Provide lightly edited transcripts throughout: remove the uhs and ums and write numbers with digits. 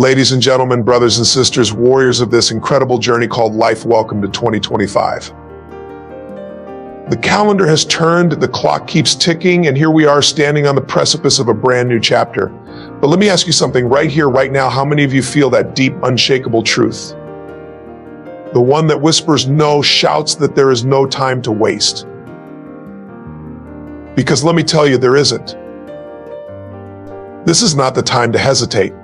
Ladies and gentlemen, brothers and sisters, warriors of this incredible journey called life, welcome to 2025. The calendar has turned, the clock keeps ticking, and here we are standing on the precipice of a brand new chapter. But let me ask you something right here, right now. How many of you feel that deep, unshakable truth? The one that whispers no, shouts that there is no time to waste. Because let me tell you, there isn't. This is not the time to hesitate.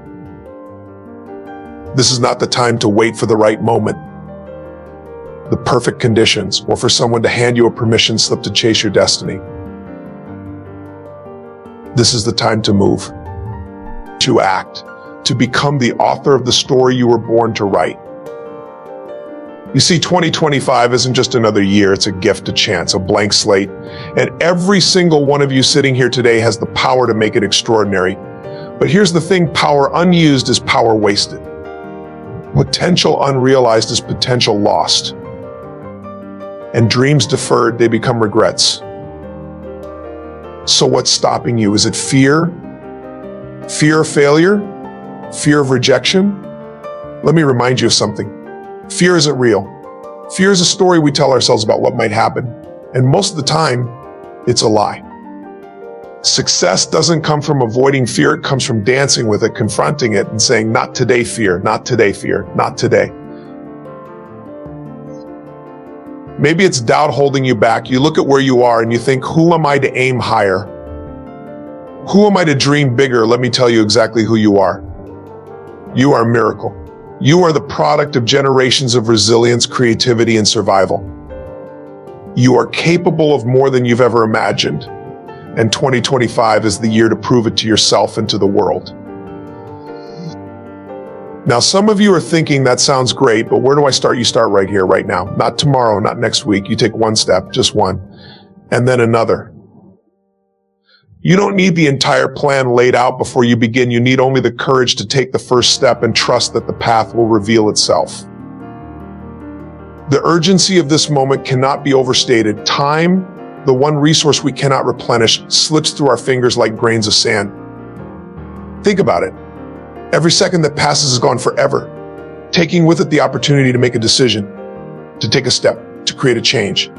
This is not the time to wait for the right moment, the perfect conditions, or for someone to hand you a permission slip to chase your destiny. This is the time to move, to act, to become the author of the story you were born to write. You see, 2025 isn't just another year, it's a gift, a chance, a blank slate. And every single one of you sitting here today has the power to make it extraordinary. But here's the thing, power unused is power wasted. Potential unrealized is potential lost. And dreams deferred, they become regrets. So what's stopping you? Is it fear? Fear of failure? Fear of rejection? Let me remind you of something. Fear isn't real. Fear is a story we tell ourselves about what might happen. And most of the time, it's a lie. Success doesn't come from avoiding fear, it comes from dancing with it, confronting it, and saying, not today, fear, not today, fear, not today. Maybe it's doubt holding you back. You look at where you are and you think, who am I to aim higher? Who am I to dream bigger? Let me tell you exactly who you are. You are a miracle. You are the product of generations of resilience, creativity, and survival. You are capable of more than you've ever imagined. And 2025 is the year to prove it to yourself and to the world. Now, some of you are thinking that sounds great, but where do I start? You start right here, right now. Not tomorrow, not next week. You take one step, just one, and then another. You don't need the entire plan laid out before you begin. You need only the courage to take the first step and trust that the path will reveal itself. The urgency of this moment cannot be overstated. Time, the one resource we cannot replenish, slips through our fingers like grains of sand. Think about it. Every second that passes is gone forever, taking with it the opportunity to make a decision, to take a step, to create a change.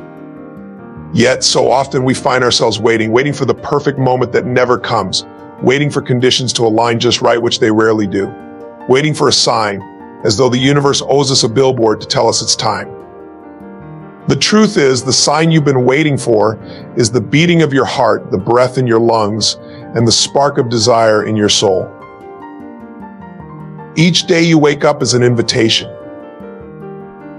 Yet, so often we find ourselves waiting for the perfect moment that never comes, waiting for conditions to align just right, which they rarely do, waiting for a sign, as though the universe owes us a billboard to tell us it's time. The truth is, the sign you've been waiting for is the beating of your heart, the breath in your lungs, and the spark of desire in your soul. Each day you wake up is an invitation.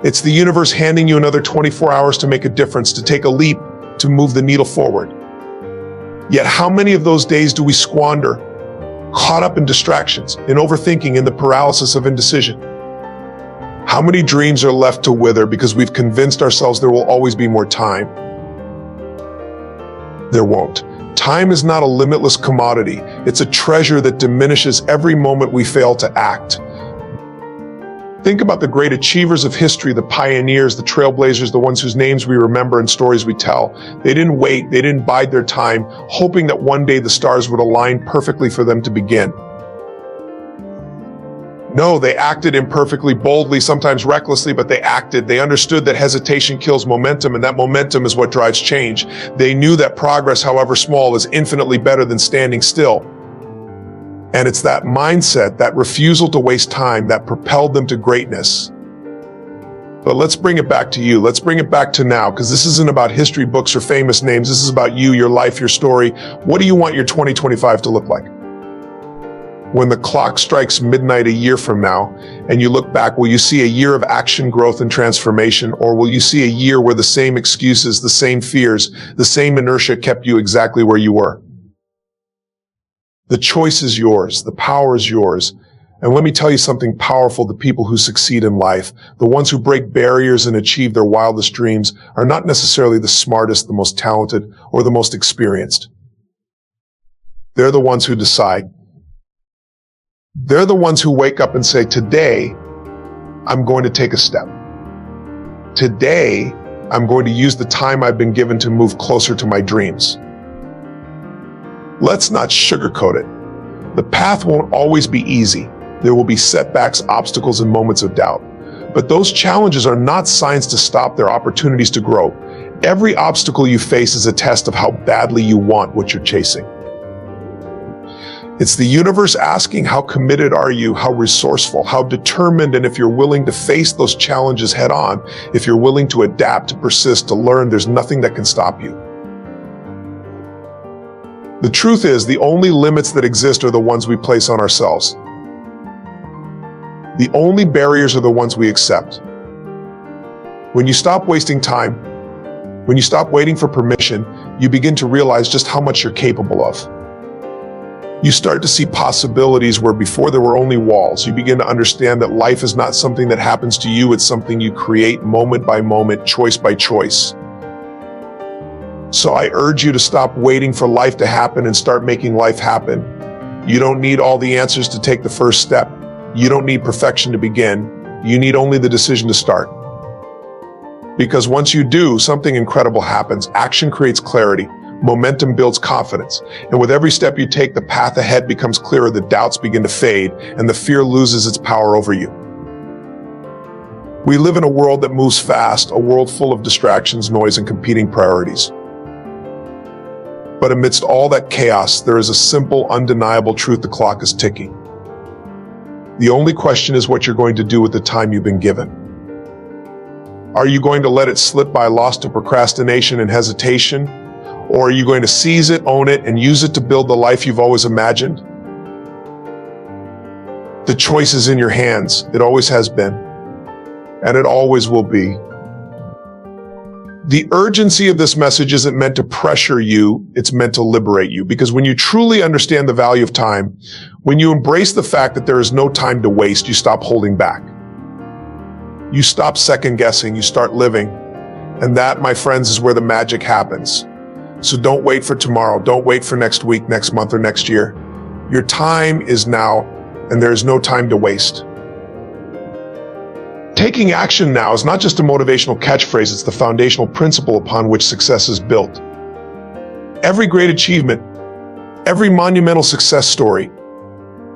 It's the universe handing you another 24 hours to make a difference, to take a leap, to move the needle forward. Yet how many of those days do we squander, caught up in distractions, in overthinking, in the paralysis of indecision? How many dreams are left to wither because we've convinced ourselves there will always be more time? There won't. Time is not a limitless commodity. It's a treasure that diminishes every moment we fail to act. Think about the great achievers of history, the pioneers, the trailblazers, the ones whose names we remember and stories we tell. They didn't wait, they didn't bide their time, hoping that one day the stars would align perfectly for them to begin. No, they acted imperfectly, boldly, sometimes recklessly, but they acted. They understood that hesitation kills momentum, and that momentum is what drives change. They knew that progress, however small, is infinitely better than standing still. And it's that mindset, that refusal to waste time, that propelled them to greatness. But let's bring it back to you. Let's bring it back to now, because this isn't about history books or famous names. This is about you, your life, your story. What do you want your 2025 to look like? When the clock strikes midnight a year from now and you look back, will you see a year of action, growth, and transformation? Or will you see a year where the same excuses, the same fears, the same inertia kept you exactly where you were? The choice is yours. The power is yours. And let me tell you something powerful. The people who succeed in life, the ones who break barriers and achieve their wildest dreams, are not necessarily the smartest, the most talented, or the most experienced. They're the ones who decide. They're the ones who wake up and say, today, I'm going to take a step. Today, I'm going to use the time I've been given to move closer to my dreams. Let's not sugarcoat it. The path won't always be easy. There will be setbacks, obstacles, and moments of doubt. But those challenges are not signs to stop, they're opportunities to grow. Every obstacle you face is a test of how badly you want what you're chasing. It's the universe asking, how committed are you, how resourceful, how determined, and if you're willing to face those challenges head on, if you're willing to adapt, to persist, to learn, there's nothing that can stop you. The truth is, the only limits that exist are the ones we place on ourselves. The only barriers are the ones we accept. When you stop wasting time, when you stop waiting for permission, you begin to realize just how much you're capable of. You start to see possibilities where before there were only walls. You begin to understand that life is not something that happens to you, it's something you create moment by moment, choice by choice. So I urge you to stop waiting for life to happen and start making life happen. You don't need all the answers to take the first step. You don't need perfection to begin. You need only the decision to start. Because once you do, something incredible happens. Action creates clarity. Momentum builds confidence. And with every step you take, the path ahead becomes clearer, the doubts begin to fade, and the fear loses its power over you. We live in a world that moves fast, a world full of distractions, noise, and competing priorities. But amidst all that chaos, there is a simple, undeniable truth: the clock is ticking. The only question is what you're going to do with the time you've been given. Are you going to let it slip by, lost to procrastination and hesitation? Or are you going to seize it, own it, and use it to build the life you've always imagined? The choice is in your hands. It always has been, and it always will be. The urgency of this message isn't meant to pressure you, it's meant to liberate you. Because when you truly understand the value of time, when you embrace the fact that there is no time to waste, you stop holding back. You stop second guessing, you start living. And that, my friends, is where the magic happens. So don't wait for tomorrow, don't wait for next week, next month, or next year. Your time is now, and there is no time to waste. Taking action now is not just a motivational catchphrase, it's the foundational principle upon which success is built. Every great achievement, every monumental success story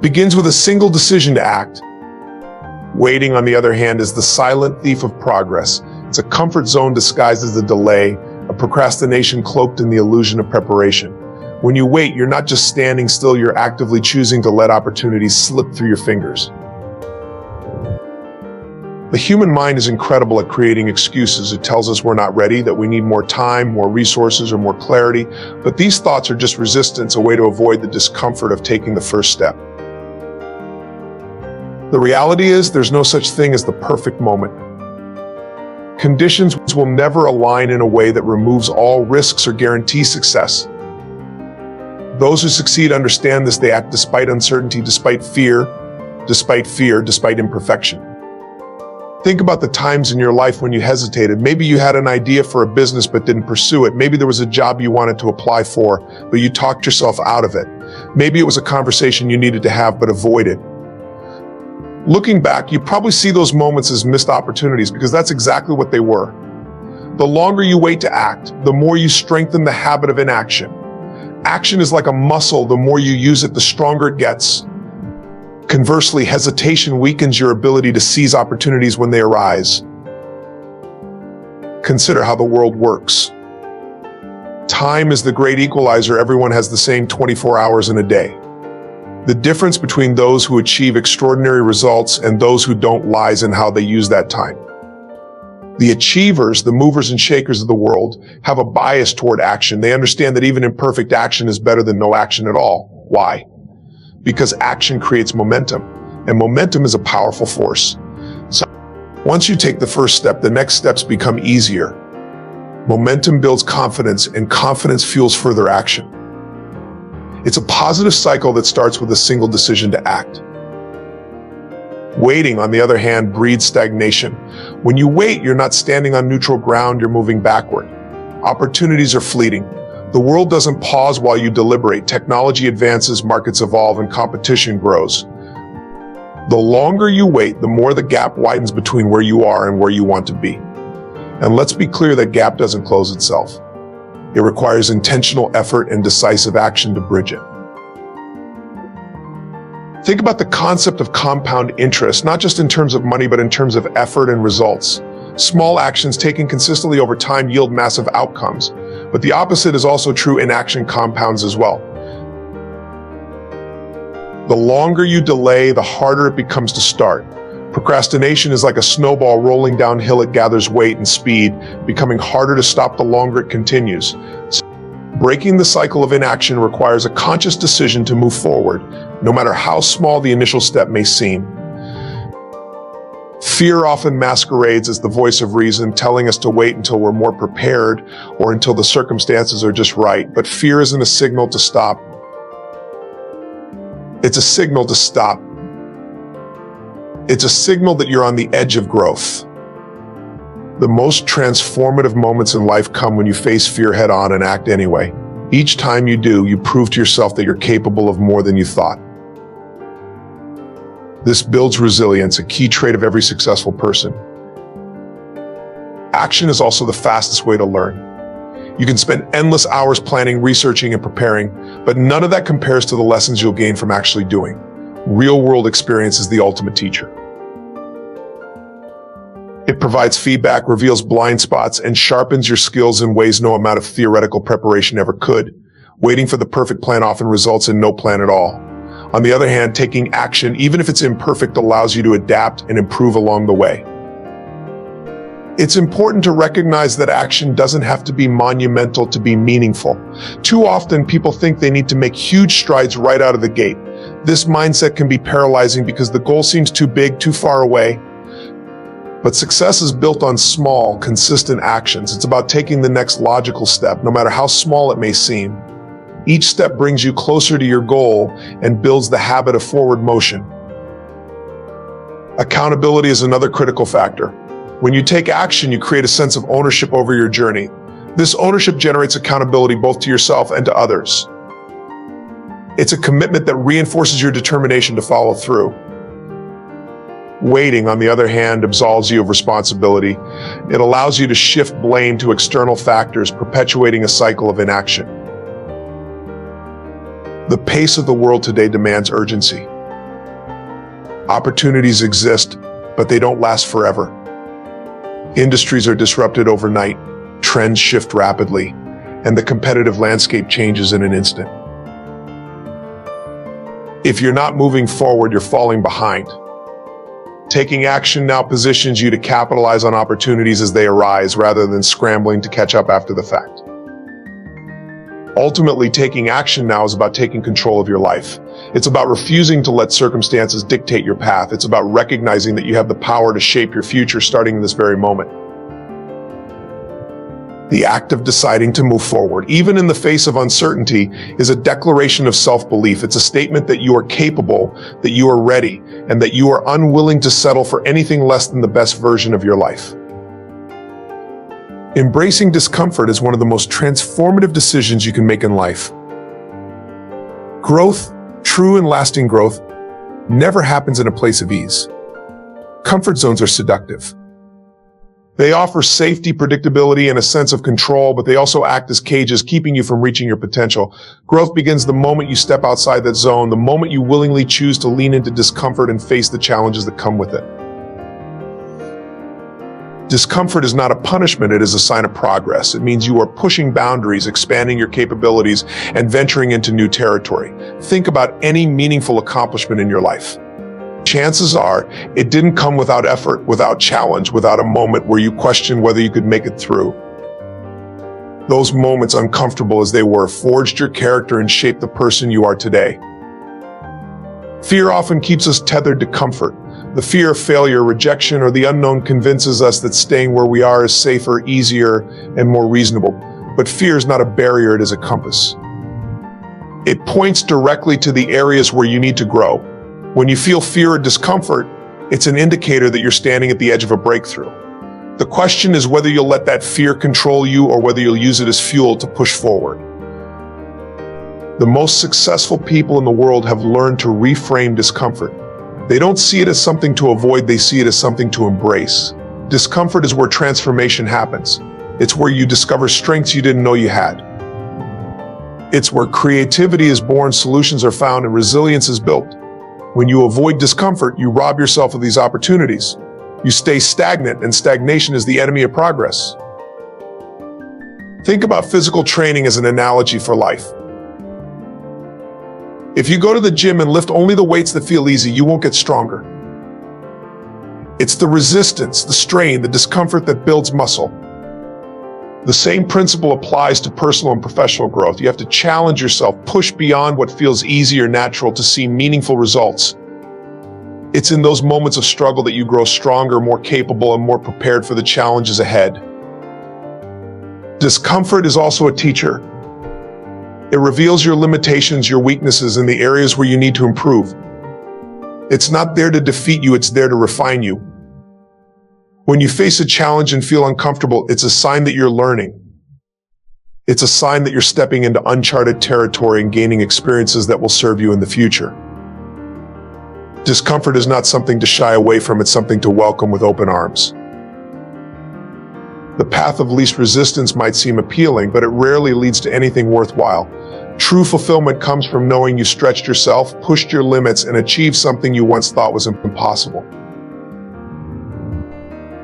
begins with a single decision to act. Waiting, on the other hand, is the silent thief of progress. It's a comfort zone disguised as a delay, a procrastination cloaked in the illusion of preparation. When you wait, you're not just standing still, you're actively choosing to let opportunities slip through your fingers. The human mind is incredible at creating excuses. It tells us we're not ready, that we need more time, more resources, or more clarity. But these thoughts are just resistance, a way to avoid the discomfort of taking the first step. The reality is, there's no such thing as the perfect moment. Conditions will never align in a way that removes all risks or guarantees success. Those who succeed understand this. They act despite uncertainty, despite fear, despite imperfection. Think about the times in your life when you hesitated. Maybe you had an idea for a business but didn't pursue it. Maybe there was a job you wanted to apply for, but you talked yourself out of it. Maybe it was a conversation you needed to have but avoided. Looking back, you probably see those moments as missed opportunities because that's exactly what they were. The longer you wait to act, the more you strengthen the habit of inaction. Action is like a muscle. The more you use it, the stronger it gets. Conversely, hesitation weakens your ability to seize opportunities when they arise. Consider how the world works. Time is the great equalizer. Everyone has the same 24 hours in a day. The difference between those who achieve extraordinary results and those who don't lies in how they use that time. The achievers, the movers and shakers of the world, have a bias toward action. They understand that even imperfect action is better than no action at all. Why? Because action creates momentum, and momentum is a powerful force. So once you take the first step, the next steps become easier. Momentum builds confidence, and confidence fuels further action. It's a positive cycle that starts with a single decision to act. Waiting, on the other hand, breeds stagnation. When you wait, you're not standing on neutral ground, you're moving backward. Opportunities are fleeting. The world doesn't pause while you deliberate. Technology advances, markets evolve, and competition grows. The longer you wait, the more the gap widens between where you are and where you want to be. And let's be clear, that gap doesn't close itself. It requires intentional effort and decisive action to bridge it. Think about the concept of compound interest, not just in terms of money, but in terms of effort and results. Small actions taken consistently over time yield massive outcomes, but the opposite is also true. Inaction compounds as well. The longer you delay, the harder it becomes to start. Procrastination is like a snowball rolling downhill. It gathers weight and speed, becoming harder to stop the longer it continues. Breaking the cycle of inaction requires a conscious decision to move forward, no matter how small the initial step may seem. Fear often masquerades as the voice of reason, telling us to wait until we're more prepared or until the circumstances are just right. But fear isn't a signal to stop. It's a signal to stop. It's a signal that you're on the edge of growth. The most transformative moments in life come when you face fear head on and act anyway. Each time you do, you prove to yourself that you're capable of more than you thought. This builds resilience, a key trait of every successful person. Action is also the fastest way to learn. You can spend endless hours planning, researching, and preparing, but none of that compares to the lessons you'll gain from actually doing. Real-world experience is the ultimate teacher. It provides feedback, reveals blind spots, and sharpens your skills in ways no amount of theoretical preparation ever could. Waiting for the perfect plan often results in no plan at all. On the other hand, taking action, even if it's imperfect, allows you to adapt and improve along the way. It's important to recognize that action doesn't have to be monumental to be meaningful. Too often, people think they need to make huge strides right out of the gate. This mindset can be paralyzing because the goal seems too big, too far away. But success is built on small, consistent actions. It's about taking the next logical step, no matter how small it may seem. Each step brings you closer to your goal and builds the habit of forward motion. Accountability is another critical factor. When you take action, you create a sense of ownership over your journey. This ownership generates accountability both to yourself and to others. It's a commitment that reinforces your determination to follow through. Waiting, on the other hand, absolves you of responsibility. It allows you to shift blame to external factors, perpetuating a cycle of inaction. The pace of the world today demands urgency. Opportunities exist, but they don't last forever. Industries are disrupted overnight, trends shift rapidly, and the competitive landscape changes in an instant. If you're not moving forward, you're falling behind. Taking action now positions you to capitalize on opportunities as they arise rather than scrambling to catch up after the fact. Ultimately, taking action now is about taking control of your life. It's about refusing to let circumstances dictate your path. It's about recognizing that you have the power to shape your future starting in this very moment. The act of deciding to move forward, even in the face of uncertainty, is a declaration of self-belief. It's a statement that you are capable, that you are ready, and that you are unwilling to settle for anything less than the best version of your life. Embracing discomfort is one of the most transformative decisions you can make in life. Growth, true and lasting growth, never happens in a place of ease. Comfort zones are seductive. They offer safety, predictability, and a sense of control, but they also act as cages, keeping you from reaching your potential. Growth begins the moment you step outside that zone, the moment you willingly choose to lean into discomfort and face the challenges that come with it. Discomfort is not a punishment, it is a sign of progress. It means you are pushing boundaries, expanding your capabilities, and venturing into new territory. Think about any meaningful accomplishment in your life. Chances are it didn't come without effort, without challenge, without a moment where you questioned whether you could make it through. Those moments, uncomfortable as they were, forged your character and shaped the person you are today. Fear often keeps us tethered to comfort. The fear of failure, rejection, or the unknown convinces us that staying where we are is safer, easier, and more reasonable. But fear is not a barrier, it is a compass. It points directly to the areas where you need to grow. When you feel fear or discomfort, it's an indicator that you're standing at the edge of a breakthrough. The question is whether you'll let that fear control you or whether you'll use it as fuel to push forward. The most successful people in the world have learned to reframe discomfort. They don't see it as something to avoid, they see it as something to embrace. Discomfort is where transformation happens. It's where you discover strengths you didn't know you had. It's where creativity is born, solutions are found, and resilience is built. When you avoid discomfort, you rob yourself of these opportunities. You stay stagnant, and stagnation is the enemy of progress. Think about physical training as an analogy for life. If you go to the gym and lift only the weights that feel easy, you won't get stronger. It's the resistance, the strain, the discomfort that builds muscle. The same principle applies to personal and professional growth. You have to challenge yourself, push beyond what feels easy or natural to see meaningful results. It's in those moments of struggle that you grow stronger, more capable, and more prepared for the challenges ahead. Discomfort is also a teacher. It reveals your limitations, your weaknesses, and the areas where you need to improve. It's not there to defeat you, it's there to refine you. When you face a challenge and feel uncomfortable, it's a sign that you're learning. It's a sign that you're stepping into uncharted territory and gaining experiences that will serve you in the future. Discomfort is not something to shy away from, it's something to welcome with open arms. The path of least resistance might seem appealing, but it rarely leads to anything worthwhile. True fulfillment comes from knowing you stretched yourself, pushed your limits, and achieved something you once thought was impossible.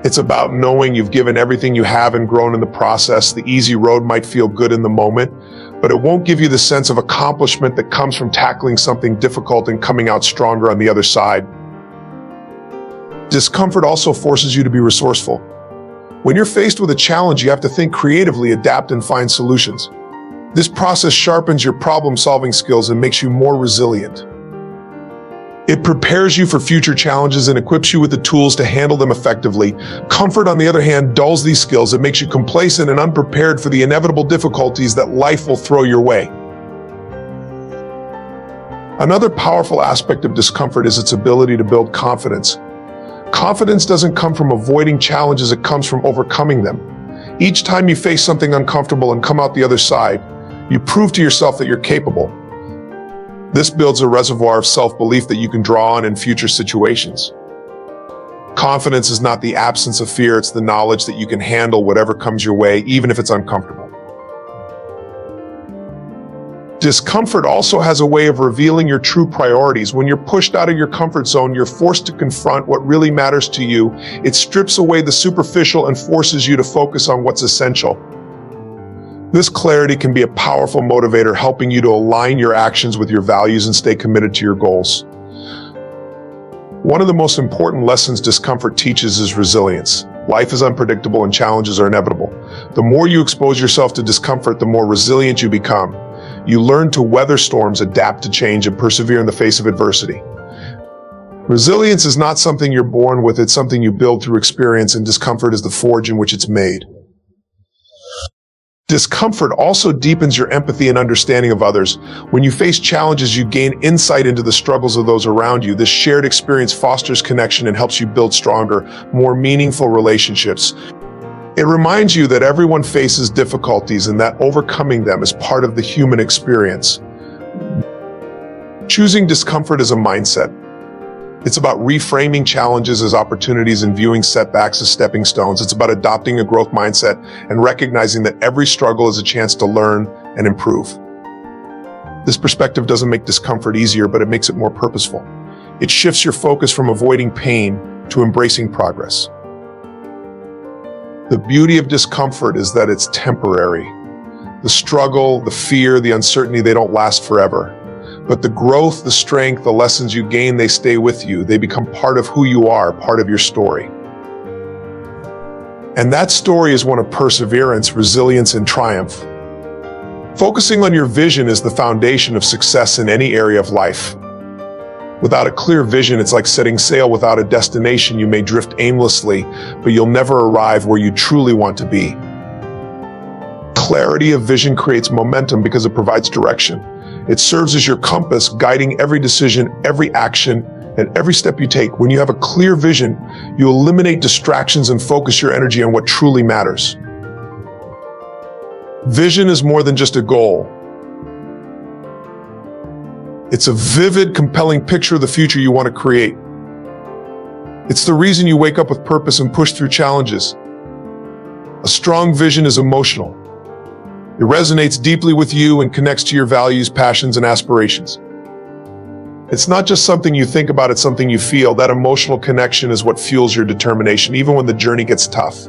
It's about knowing you've given everything you have and grown in the process. The easy road might feel good in the moment, but it won't give you the sense of accomplishment that comes from tackling something difficult and coming out stronger on the other side. Discomfort also forces you to be resourceful. When you're faced with a challenge, you have to think creatively, adapt, and find solutions. This process sharpens your problem-solving skills and makes you more resilient. It prepares you for future challenges and equips you with the tools to handle them effectively. Comfort, on the other hand, dulls these skills. It makes you complacent and unprepared for the inevitable difficulties that life will throw your way. Another powerful aspect of discomfort is its ability to build confidence. Confidence doesn't come from avoiding challenges, it comes from overcoming them. Each time you face something uncomfortable and come out the other side, you prove to yourself that you're capable. This builds a reservoir of self-belief that you can draw on in future situations. Confidence is not the absence of fear, it's the knowledge that you can handle whatever comes your way, even if it's uncomfortable. Discomfort also has a way of revealing your true priorities. When you're pushed out of your comfort zone, you're forced to confront what really matters to you. It strips away the superficial and forces you to focus on what's essential. This clarity can be a powerful motivator, helping you to align your actions with your values and stay committed to your goals. One of the most important lessons discomfort teaches is resilience. Life is unpredictable and challenges are inevitable. The more you expose yourself to discomfort, the more resilient you become. You learn to weather storms, adapt to change, and persevere in the face of adversity. Resilience is not something you're born with, it's something you build through experience, and discomfort is the forge in which it's made. Discomfort also deepens your empathy and understanding of others. When you face challenges, you gain insight into the struggles of those around you. This shared experience fosters connection and helps you build stronger, more meaningful relationships. It reminds you that everyone faces difficulties and that overcoming them is part of the human experience. Choosing discomfort is a mindset. It's about reframing challenges as opportunities and viewing setbacks as stepping stones. It's about adopting a growth mindset and recognizing that every struggle is a chance to learn and improve. This perspective doesn't make discomfort easier, but it makes it more purposeful. It shifts your focus from avoiding pain to embracing progress. The beauty of discomfort is that it's temporary. The struggle, the fear, the uncertainty, they don't last forever. But the growth, the strength, the lessons you gain, they stay with you. They become part of who you are, part of your story. And that story is one of perseverance, resilience, and triumph. Focusing on your vision is the foundation of success in any area of life. Without a clear vision, it's like setting sail without a destination. You may drift aimlessly, but you'll never arrive where you truly want to be. Clarity of vision creates momentum because it provides direction. It serves as your compass, guiding every decision, every action, and every step you take. When you have a clear vision, you eliminate distractions and focus your energy on what truly matters. Vision is more than just a goal. It's a vivid, compelling picture of the future you want to create. It's the reason you wake up with purpose and push through challenges. A strong vision is emotional. It resonates deeply with you and connects to your values, passions, and aspirations. It's not just something you think about, it's something you feel. That emotional connection is what fuels your determination, even when the journey gets tough.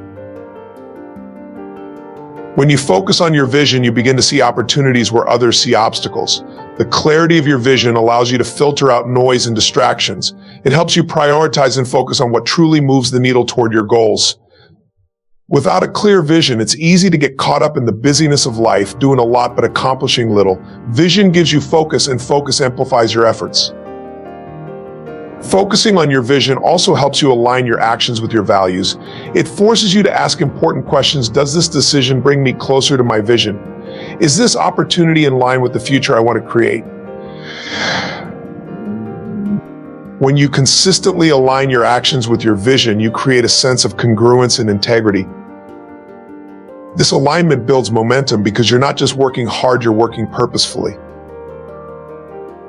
When you focus on your vision, you begin to see opportunities where others see obstacles. The clarity of your vision allows you to filter out noise and distractions. It helps you prioritize and focus on what truly moves the needle toward your goals. Without a clear vision, it's easy to get caught up in the busyness of life, doing a lot but accomplishing little. Vision gives you focus, and focus amplifies your efforts. Focusing on your vision also helps you align your actions with your values. It forces you to ask important questions. Does this decision bring me closer to my vision? Is this opportunity in line with the future I want to create? When you consistently align your actions with your vision, you create a sense of congruence and integrity. This alignment builds momentum because you're not just working hard, you're working purposefully.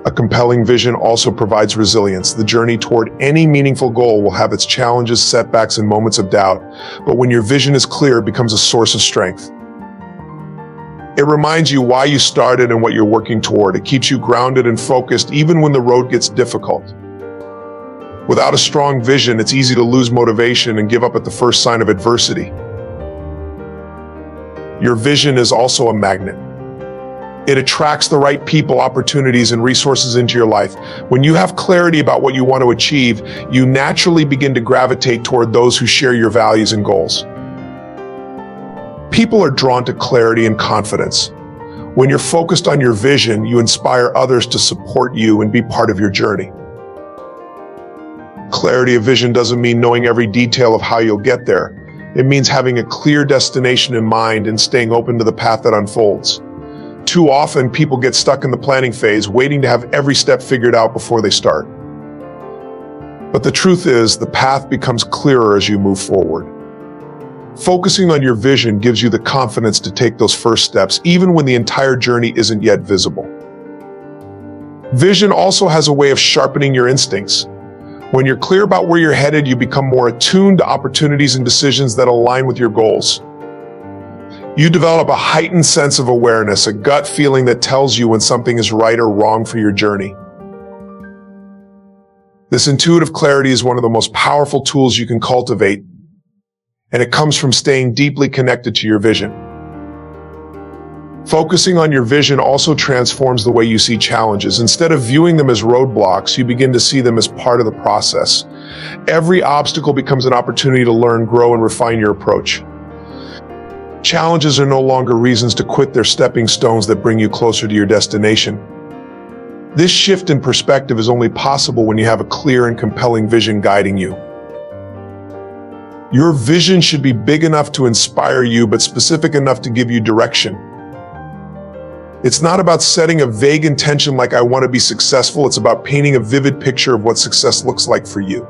A compelling vision also provides resilience. The journey toward any meaningful goal will have its challenges, setbacks, and moments of doubt, but when your vision is clear, it becomes a source of strength. It reminds you why you started and what you're working toward. It keeps you grounded and focused even when the road gets difficult. Without a strong vision, it's easy to lose motivation and give up at the first sign of adversity. Your vision is also a magnet. It attracts the right people, opportunities, and resources into your life. When you have clarity about what you want to achieve, you naturally begin to gravitate toward those who share your values and goals. People are drawn to clarity and confidence. When you're focused on your vision, you inspire others to support you and be part of your journey. Clarity of vision doesn't mean knowing every detail of how you'll get there. It means having a clear destination in mind and staying open to the path that unfolds. Too often, people get stuck in the planning phase, waiting to have every step figured out before they start. But the truth is, the path becomes clearer as you move forward. Focusing on your vision gives you the confidence to take those first steps, even when the entire journey isn't yet visible. Vision also has a way of sharpening your instincts. When you're clear about where you're headed, you become more attuned to opportunities and decisions that align with your goals. You develop a heightened sense of awareness, a gut feeling that tells you when something is right or wrong for your journey. This intuitive clarity is one of the most powerful tools you can cultivate, and it comes from staying deeply connected to your vision. Focusing on your vision also transforms the way you see challenges. Instead of viewing them as roadblocks, you begin to see them as part of the process. Every obstacle becomes an opportunity to learn, grow, and refine your approach. Challenges are no longer reasons to quit, they're stepping stones that bring you closer to your destination. This shift in perspective is only possible when you have a clear and compelling vision guiding you. Your vision should be big enough to inspire you, but specific enough to give you direction. It's not about setting a vague intention like I want to be successful. It's about painting a vivid picture of what success looks like for you.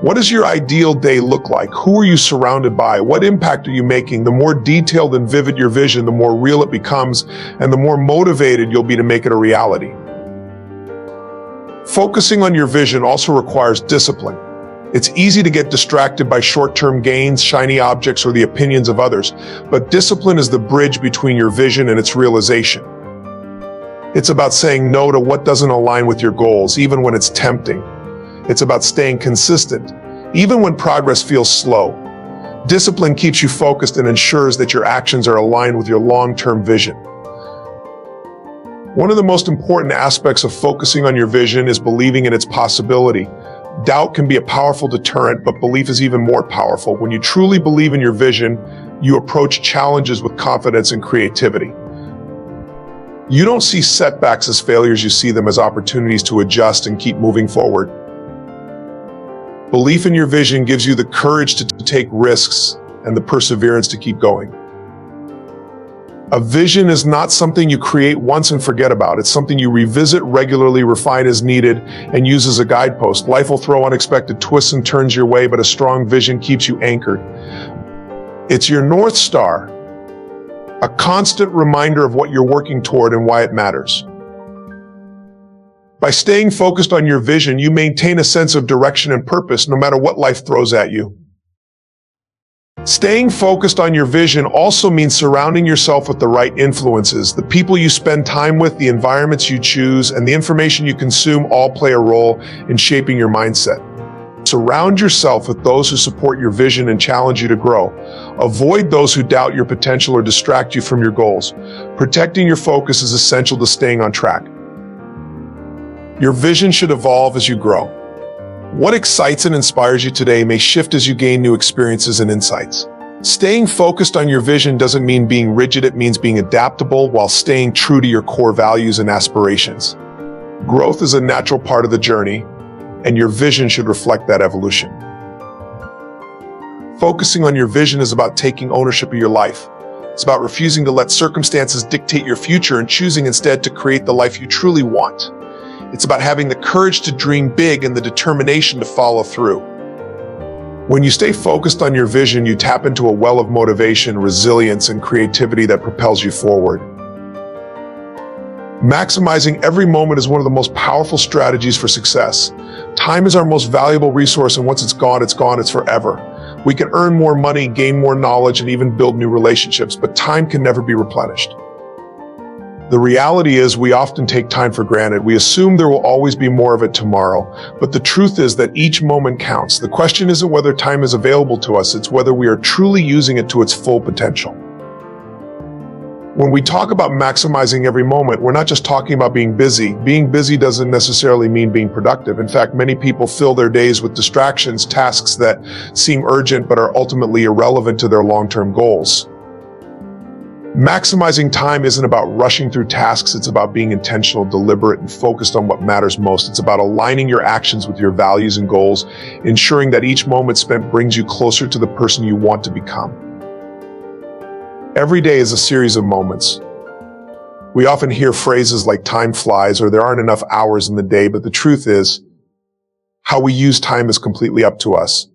What does your ideal day look like? Who are you surrounded by? What impact are you making? The more detailed and vivid your vision, the more real it becomes, and the more motivated you'll be to make it a reality. Focusing on your vision also requires discipline. It's easy to get distracted by short-term gains, shiny objects, or the opinions of others, but discipline is the bridge between your vision and its realization. It's about saying no to what doesn't align with your goals, even when it's tempting. It's about staying consistent, even when progress feels slow. Discipline keeps you focused and ensures that your actions are aligned with your long-term vision. One of the most important aspects of focusing on your vision is believing in its possibility. Doubt can be a powerful deterrent, but belief is even more powerful. When you truly believe in your vision, you approach challenges with confidence and creativity. You don't see setbacks as failures, you see them as opportunities to adjust and keep moving forward. Belief in your vision gives you the courage to take risks and the perseverance to keep going. A vision is not something you create once and forget about. It's something you revisit regularly, refine as needed, and use as a guidepost. Life will throw unexpected twists and turns your way, but a strong vision keeps you anchored. It's your North Star, a constant reminder of what you're working toward and why it matters. By staying focused on your vision, you maintain a sense of direction and purpose no matter what life throws at you. Staying focused on your vision also means surrounding yourself with the right influences. The people you spend time with, the environments you choose, and the information you consume all play a role in shaping your mindset. Surround yourself with those who support your vision and challenge you to grow. Avoid those who doubt your potential or distract you from your goals. Protecting your focus is essential to staying on track. Your vision should evolve as you grow. What excites and inspires you today may shift as you gain new experiences and insights. Staying focused on your vision doesn't mean being rigid, it means being adaptable while staying true to your core values and aspirations. Growth is a natural part of the journey, and your vision should reflect that evolution. Focusing on your vision is about taking ownership of your life. It's about refusing to let circumstances dictate your future and choosing instead to create the life you truly want. It's about having the courage to dream big and the determination to follow through. When you stay focused on your vision, you tap into a well of motivation, resilience, and creativity that propels you forward. Maximizing every moment is one of the most powerful strategies for success. Time is our most valuable resource, and once it's gone, it's forever. We can earn more money, gain more knowledge, and even build new relationships, but time can never be replenished. The reality is we often take time for granted. We assume there will always be more of it tomorrow, but the truth is that each moment counts. The question isn't whether time is available to us, it's whether we are truly using it to its full potential. When we talk about maximizing every moment, we're not just talking about being busy. Being busy doesn't necessarily mean being productive. In fact, many people fill their days with distractions, tasks that seem urgent but are ultimately irrelevant to their long-term goals. Maximizing time isn't about rushing through tasks, it's about being intentional, deliberate, and focused on what matters most. It's about aligning your actions with your values and goals, ensuring that each moment spent brings you closer to the person you want to become. Every day is a series of moments. We often hear phrases like time flies or there aren't enough hours in the day, but the truth is, how we use time is completely up to us.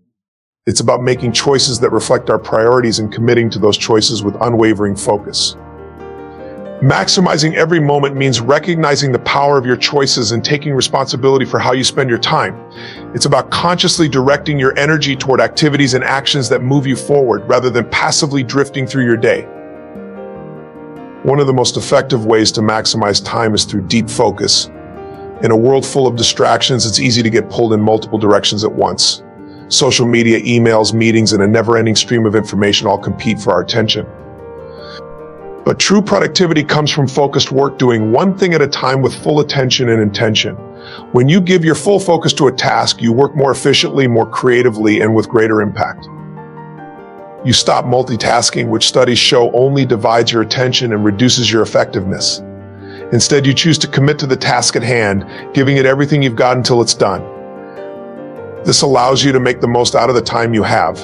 It's about making choices that reflect our priorities and committing to those choices with unwavering focus. Maximizing every moment means recognizing the power of your choices and taking responsibility for how you spend your time. It's about consciously directing your energy toward activities and actions that move you forward rather than passively drifting through your day. One of the most effective ways to maximize time is through deep focus. In a world full of distractions, it's easy to get pulled in multiple directions at once. Social media, emails, meetings, and a never-ending stream of information all compete for our attention. But true productivity comes from focused work, doing one thing at a time with full attention and intention. When you give your full focus to a task, you work more efficiently, more creatively, and with greater impact. You stop multitasking, which studies show only divides your attention and reduces your effectiveness. Instead, you choose to commit to the task at hand, giving it everything you've got until it's done. This allows you to make the most out of the time you have.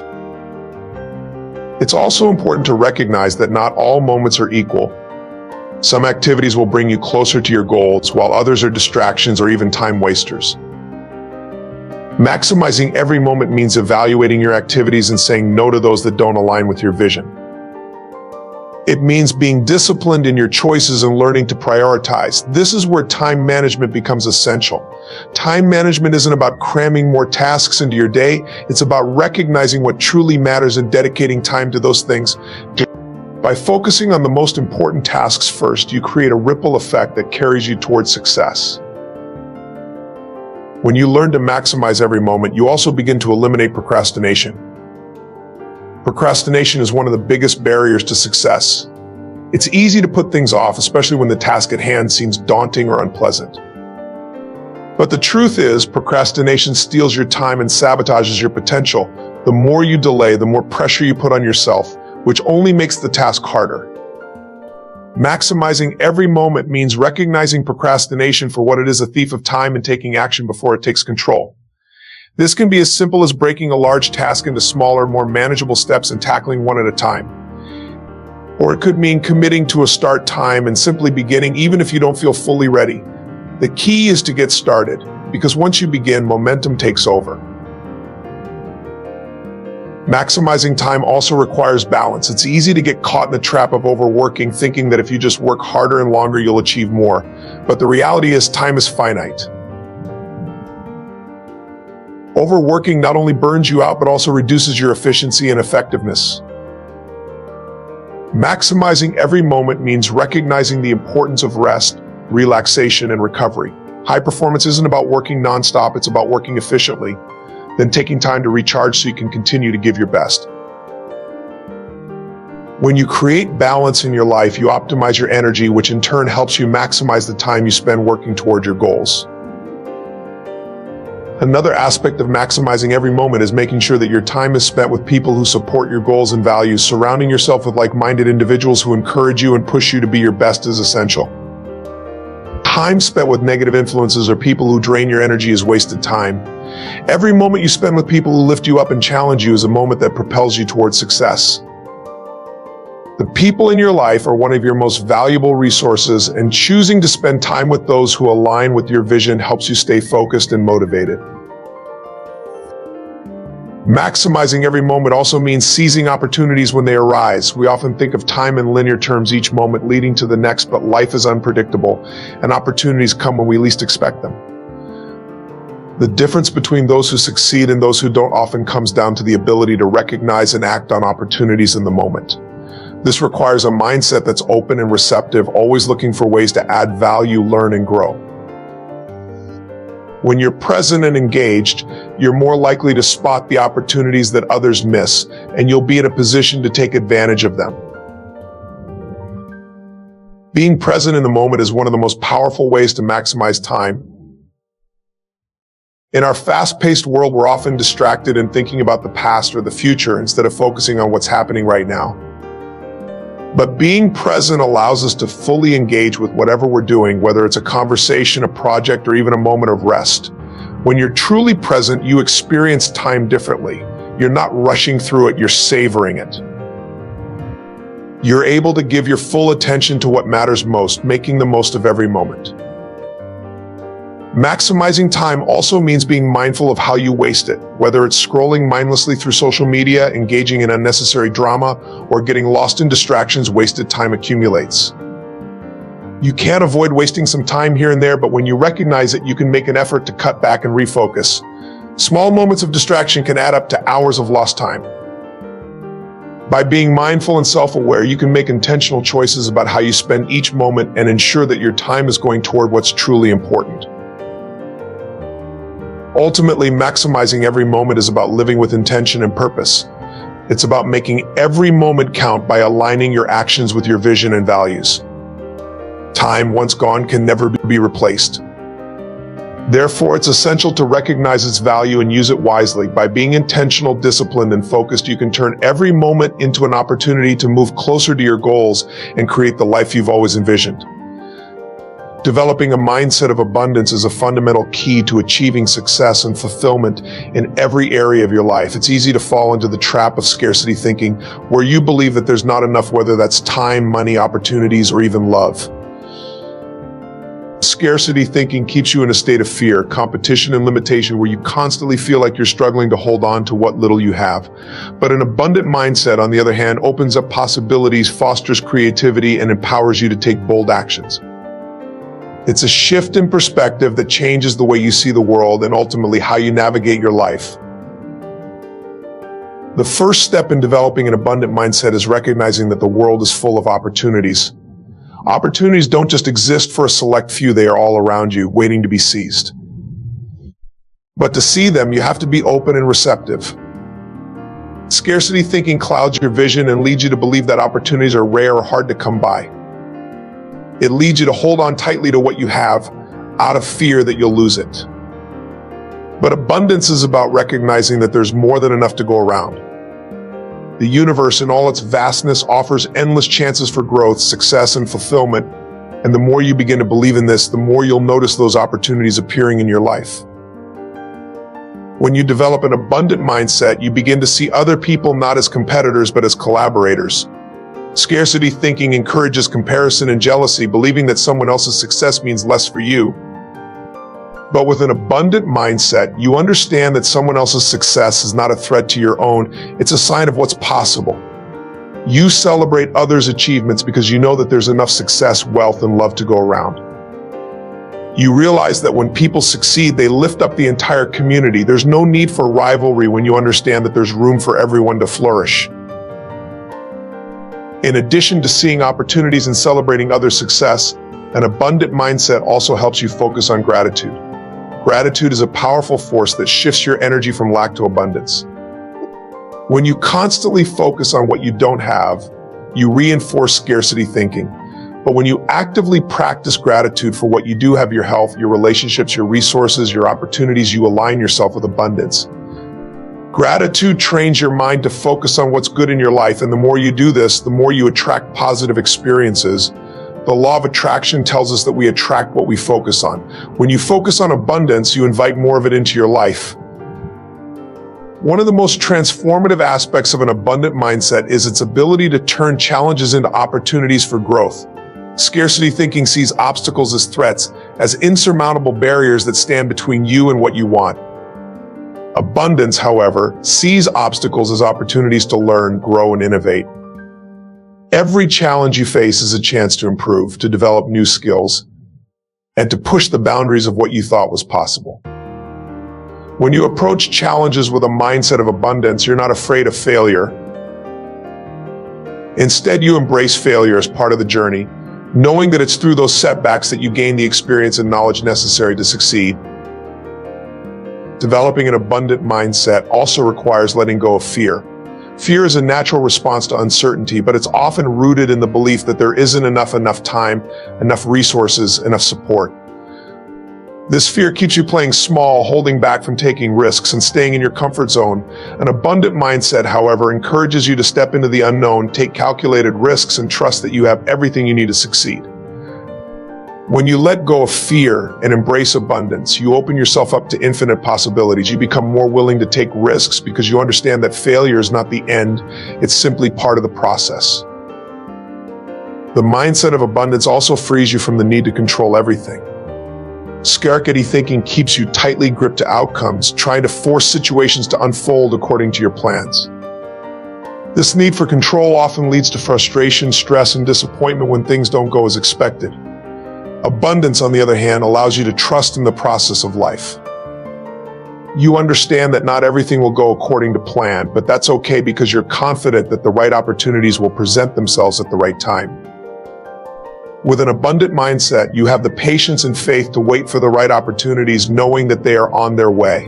It's also important to recognize that not all moments are equal. Some activities will bring you closer to your goals, while others are distractions or even time wasters. Maximizing every moment means evaluating your activities and saying no to those that don't align with your vision. It means being disciplined in your choices and learning to prioritize. This is where time management becomes essential. Time management isn't about cramming more tasks into your day. It's about recognizing what truly matters and dedicating time to those things. By focusing on the most important tasks first, you create a ripple effect that carries you towards success. When you learn to maximize every moment, you also begin to eliminate procrastination. Procrastination is one of the biggest barriers to success. It's easy to put things off, especially when the task at hand seems daunting or unpleasant. But the truth is, procrastination steals your time and sabotages your potential. The more you delay, the more pressure you put on yourself, which only makes the task harder. Maximizing every moment means recognizing procrastination for what it is, a thief of time, and taking action before it takes control. This can be as simple as breaking a large task into smaller, more manageable steps and tackling one at a time. Or it could mean committing to a start time and simply beginning even if you don't feel fully ready. The key is to get started, because once you begin, momentum takes over. Maximizing time also requires balance. It's easy to get caught in the trap of overworking, thinking that if you just work harder and longer, you'll achieve more. But the reality is, time is finite. Overworking not only burns you out, but also reduces your efficiency and effectiveness. Maximizing every moment means recognizing the importance of rest, relaxation, and recovery. High performance isn't about working nonstop, it's about working efficiently, then taking time to recharge so you can continue to give your best. When you create balance in your life, you optimize your energy, which in turn helps you maximize the time you spend working toward your goals. Another aspect of maximizing every moment is making sure that your time is spent with people who support your goals and values. Surrounding yourself with like-minded individuals who encourage you and push you to be your best is essential. Time spent with negative influences or people who drain your energy is wasted time. Every moment you spend with people who lift you up and challenge you is a moment that propels you towards success. The people in your life are one of your most valuable resources, and choosing to spend time with those who align with your vision helps you stay focused and motivated. Maximizing every moment also means seizing opportunities when they arise. We often think of time in linear terms, each moment leading to the next, but life is unpredictable, and opportunities come when we least expect them. The difference between those who succeed and those who don't often comes down to the ability to recognize and act on opportunities in the moment. This requires a mindset that's open and receptive, always looking for ways to add value, learn, and grow. When you're present and engaged, you're more likely to spot the opportunities that others miss, and you'll be in a position to take advantage of them. Being present in the moment is one of the most powerful ways to maximize time. In our fast-paced world, we're often distracted and thinking about the past or the future instead of focusing on what's happening right now. But being present allows us to fully engage with whatever we're doing, whether it's a conversation, a project, or even a moment of rest. When you're truly present, you experience time differently. You're not rushing through it, you're savoring it. You're able to give your full attention to what matters most, making the most of every moment. Maximizing time also means being mindful of how you waste it, whether it's scrolling mindlessly through social media, engaging in unnecessary drama, or getting lost in distractions. Wasted time accumulates. You can't avoid wasting some time here and there, but when you recognize it, you can make an effort to cut back and refocus. Small moments of distraction can add up to hours of lost time. By being mindful and self-aware, you can make intentional choices about how you spend each moment and ensure that your time is going toward what's truly important. Ultimately, maximizing every moment is about living with intention and purpose. It's about making every moment count by aligning your actions with your vision and values. Time, once gone, can never be replaced. Therefore, it's essential to recognize its value and use it wisely. By being intentional, disciplined, and focused, you can turn every moment into an opportunity to move closer to your goals and create the life you've always envisioned. Developing a mindset of abundance is a fundamental key to achieving success and fulfillment in every area of your life. It's easy to fall into the trap of scarcity thinking, where you believe that there's not enough, whether that's time, money, opportunities, or even love. Scarcity thinking keeps you in a state of fear, competition, and limitation, where you constantly feel like you're struggling to hold on to what little you have. But an abundant mindset, on the other hand, opens up possibilities, fosters creativity, and empowers you to take bold actions. It's a shift in perspective that changes the way you see the world and ultimately how you navigate your life. The first step in developing an abundant mindset is recognizing that the world is full of opportunities. Opportunities don't just exist for a select few, they are all around you, waiting to be seized. But to see them, you have to be open and receptive. Scarcity thinking clouds your vision and leads you to believe that opportunities are rare or hard to come by. It leads you to hold on tightly to what you have out of fear that you'll lose it. But abundance is about recognizing that there's more than enough to go around. The universe in all its vastness offers endless chances for growth, success, and fulfillment. And the more you begin to believe in this, the more you'll notice those opportunities appearing in your life. When you develop an abundant mindset, you begin to see other people not as competitors, but as collaborators. Scarcity thinking encourages comparison and jealousy, believing that someone else's success means less for you. But with an abundant mindset, you understand that someone else's success is not a threat to your own, it's a sign of what's possible. You celebrate others' achievements because you know that there's enough success, wealth, and love to go around. You realize that when people succeed, they lift up the entire community. There's no need for rivalry when you understand that there's room for everyone to flourish. In addition to seeing opportunities and celebrating others' success, an abundant mindset also helps you focus on gratitude. Gratitude is a powerful force that shifts your energy from lack to abundance. When you constantly focus on what you don't have, you reinforce scarcity thinking. But when you actively practice gratitude for what you do have, your health, your relationships, your resources, your opportunities, you align yourself with abundance. Gratitude trains your mind to focus on what's good in your life, and the more you do this, the more you attract positive experiences. The law of attraction tells us that we attract what we focus on. When you focus on abundance, you invite more of it into your life. One of the most transformative aspects of an abundant mindset is its ability to turn challenges into opportunities for growth. Scarcity thinking sees obstacles as threats, as insurmountable barriers that stand between you and what you want. Abundance, however, sees obstacles as opportunities to learn, grow, and innovate. Every challenge you face is a chance to improve, to develop new skills, and to push the boundaries of what you thought was possible. When you approach challenges with a mindset of abundance, you're not afraid of failure. Instead, you embrace failure as part of the journey, knowing that it's through those setbacks that you gain the experience and knowledge necessary to succeed. Developing an abundant mindset also requires letting go of fear. Fear is a natural response to uncertainty, but it's often rooted in the belief that there isn't enough time, enough resources, enough support. This fear keeps you playing small, holding back from taking risks and staying in your comfort zone. An abundant mindset, however, encourages you to step into the unknown, take calculated risks, and trust that you have everything you need to succeed. When you let go of fear and embrace abundance, you open yourself up to infinite possibilities. You become more willing to take risks because you understand that failure is not the end, it's simply part of the process. The mindset of abundance also frees you from the need to control everything. Scarcity thinking keeps you tightly gripped to outcomes, trying to force situations to unfold according to your plans. This need for control often leads to frustration, stress, and disappointment when things don't go as expected. Abundance, on the other hand, allows you to trust in the process of life. You understand that not everything will go according to plan, but that's okay because you're confident that the right opportunities will present themselves at the right time. With an abundant mindset, you have the patience and faith to wait for the right opportunities, knowing that they are on their way.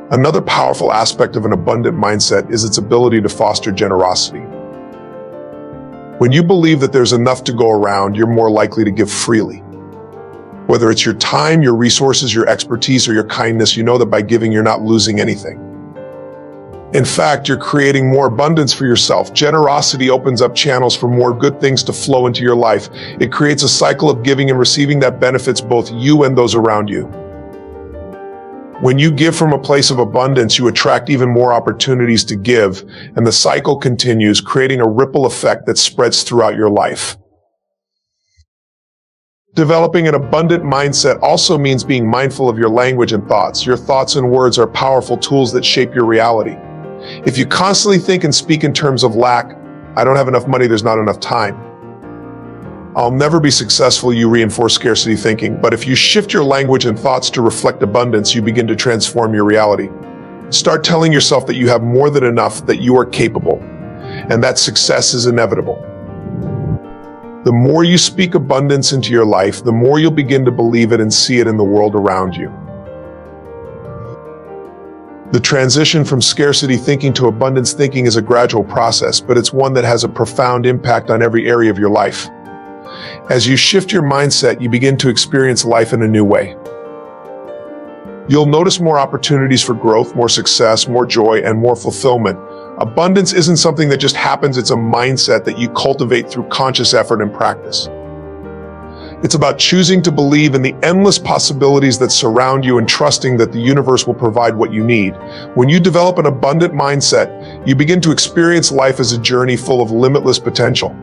Another powerful aspect of an abundant mindset is its ability to foster generosity. When you believe that there's enough to go around, you're more likely to give freely. Whether it's your time, your resources, your expertise, or your kindness, you know that by giving, you're not losing anything. In fact, you're creating more abundance for yourself. Generosity opens up channels for more good things to flow into your life. It creates a cycle of giving and receiving that benefits both you and those around you. When you give from a place of abundance, you attract even more opportunities to give, and the cycle continues, creating a ripple effect that spreads throughout your life. Developing an abundant mindset also means being mindful of your language and thoughts. Your thoughts and words are powerful tools that shape your reality. If you constantly think and speak in terms of lack, I don't have enough money, there's not enough time, I'll never be successful, you reinforce scarcity thinking. But if you shift your language and thoughts to reflect abundance, you begin to transform your reality. Start telling yourself that you have more than enough, that you are capable, and that success is inevitable. The more you speak abundance into your life, the more you'll begin to believe it and see it in the world around you. The transition from scarcity thinking to abundance thinking is a gradual process, but it's one that has a profound impact on every area of your life. As you shift your mindset, you begin to experience life in a new way. You'll notice more opportunities for growth, more success, more joy, and more fulfillment. Abundance isn't something that just happens, it's a mindset that you cultivate through conscious effort and practice. It's about choosing to believe in the endless possibilities that surround you and trusting that the universe will provide what you need. When you develop an abundant mindset, you begin to experience life as a journey full of limitless potential.